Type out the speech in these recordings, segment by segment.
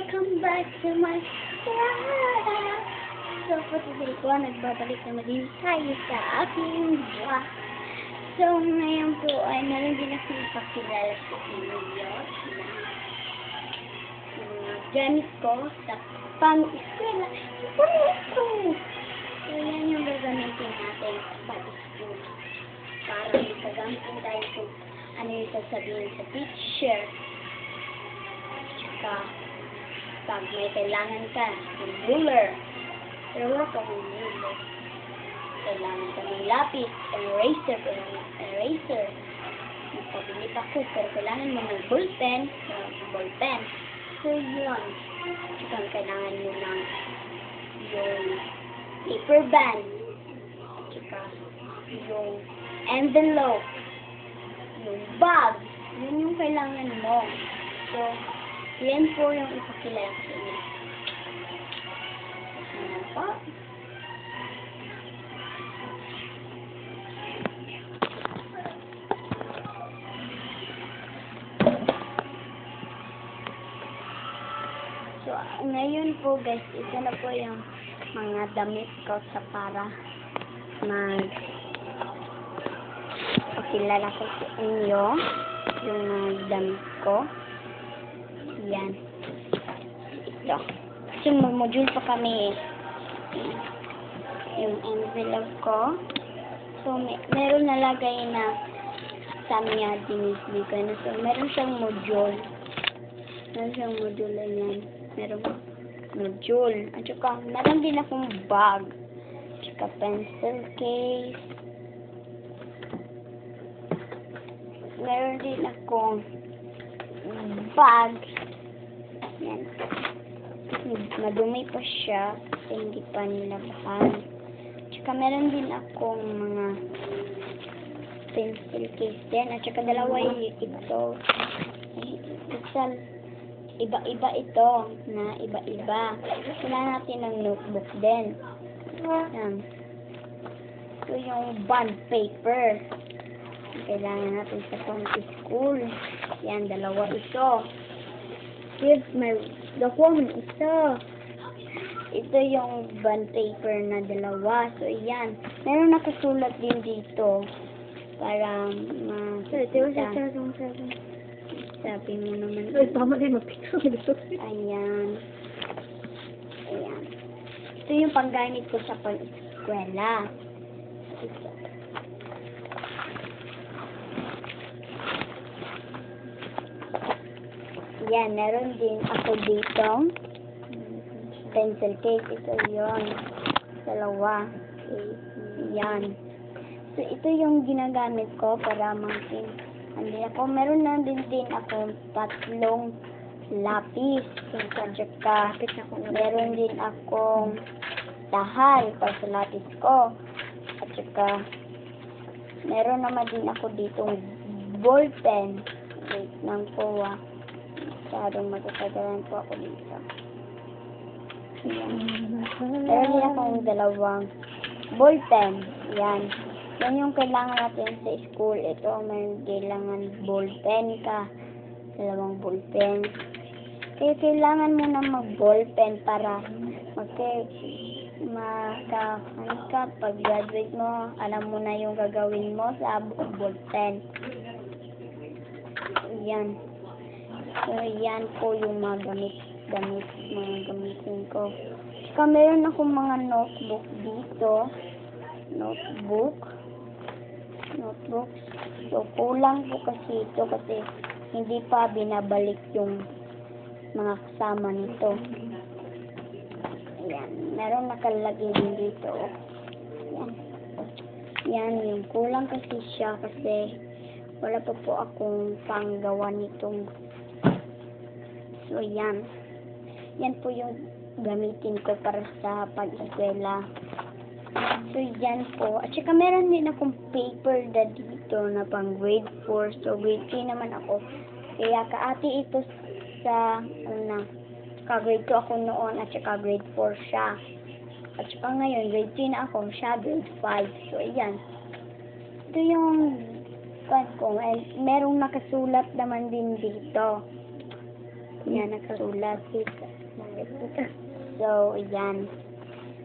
Welcome back to my life. So, for today ko, nagbabalik naman din tayo sa aking vlog. So, ngayon po ay meron din ako ipakilala sa inyo na gamit ko sa pang-eskwela. So, yan yung gagamitin natin sa pag-school. Para magkagamitin tayo kung ano yung sasabihin sa teacher. Tsaka, pag may kailangan ka ng ruler, pero wala ka ng ruler. Kailangan ka ng lapis, eraser, Magpabili pa ko, pero kailangan mo ng ballpen, ballpen. So, yun. Tsaka, kailangan mo ng yung paper band. Tsaka, yung envelope. Yung bag. Yun yung kailangan mo. So, yan po yung ipakilala ko sa inyo. Ayan po. So, ngayon po guys, ito na po yung mga damit ko sa para pakilala ko sa inyo yung mga damit ko. Yan. Ito. Kasi module pa kami yung envelope ko. So, meron nalagay na sabi niya dinisbigay na. So, meron siyang module. Yan. Meron module. At saka, meron din akong bag. At saka, pencil case. Meron din akong bag. Yan. Madumi pa siya kasi hindi pa nilabahan. Tsaka meron din akong mga pencil case din. At saka dalawa ito. Iba-iba ito na iba-iba. Kailangan natin ng notebook din. Yan. Ito yung bond paper. Kailangan natin sa pang-school. Yan, dalawa ito. Here's my document. Ito yung bond paper na dalawa. So, yan. Meron nakasulat din dito. Para sabi mo naman. Ay, tama din. Mag-picture. Ayan. Ito yung panggamit ko sa pang-eskwela. Yan, meron din ako dito. Pencil case. Ito yun. Dalawa. Yan. So, ito yung ginagamit ko para meron na din ako tatlong lapis. At saka, meron din akong tahal para sa lapis ko. At saka, meron naman din ako ditong ballpen. Wait lang po Masyadong matatagalan po ako dito. Ayan. Meron din akong dalawang ballpen. Yan. Yan yung kailangan natin sa school. Ito, may kailangan ballpen ka. Dalawang ballpen. Kaya kailangan mo na mag-ballpen para pag graduate mo, alam mo na yung gagawin mo sa ballpen. Yan. So, yan po yung mga gamitin ko. Saka meron akong mga notebook dito. Notebooks. So, kulang po kasi ito kasi hindi pa binabalik yung mga kasama nito. Ayan. Meron nakalagay din dito. Ayan. Yan, yung kulang kasi siya kasi wala pa po akong panggawa nitong. So, yan. Yan po yung gamitin ko para sa pag-eskwela. So, yan po. At saka meron din akong paper na dito na pang grade 4. So, grade 3 naman ako. Kaya kaati ito sa, grade 2 ako noon at saka grade 4 siya. At saka ngayon, grade 3 na ako. Siya, grade 5. So, yan. Ito yung merong nakasulat naman din dito. Yan, nakasulat. So, yan.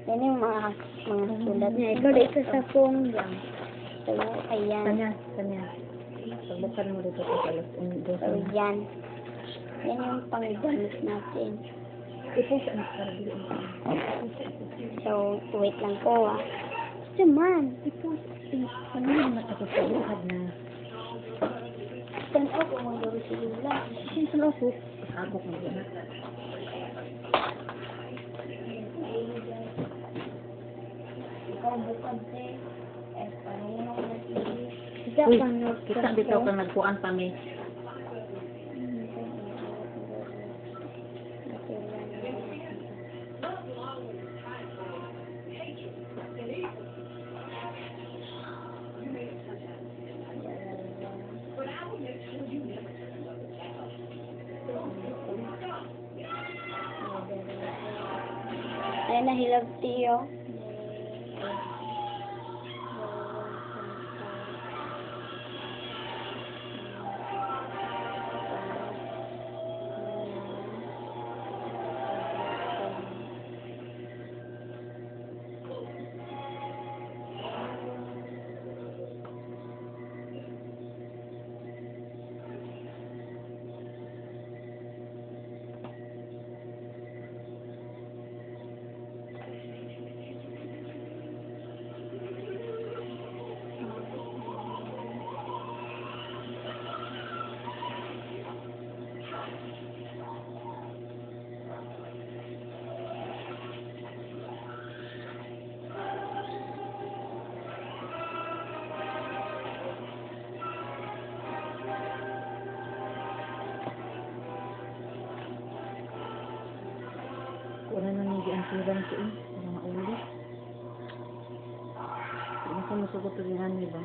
Yan yung mga sulat. Ikaw dito sa phone lang. So, ayan. Kanya. Pagbukan mo dito sa alas. So, yan. Yan yung panggamit natin. Ito sa So, wait lang po ah. Saman. ano naman ako sa buhad na. Saan ako kung magdaro si Lula? Yung sa lasos. Agok mo dyan. Ikaw bukad eh. Panino na Uy, kita dito kang nagkuhan pa mi. Ayan na, hilag tiyo. Wala na nang giansiran ko eh. Mga ulit. Hindi ko masugot tulingan niya ba?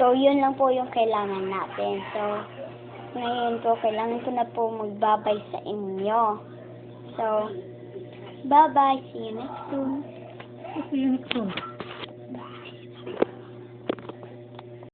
So, yun lang po yung kailangan natin. So, ngayon po, kailangan ko na po magbabay sa inyo. So, bye-bye. See you next soon. Ito yung next one.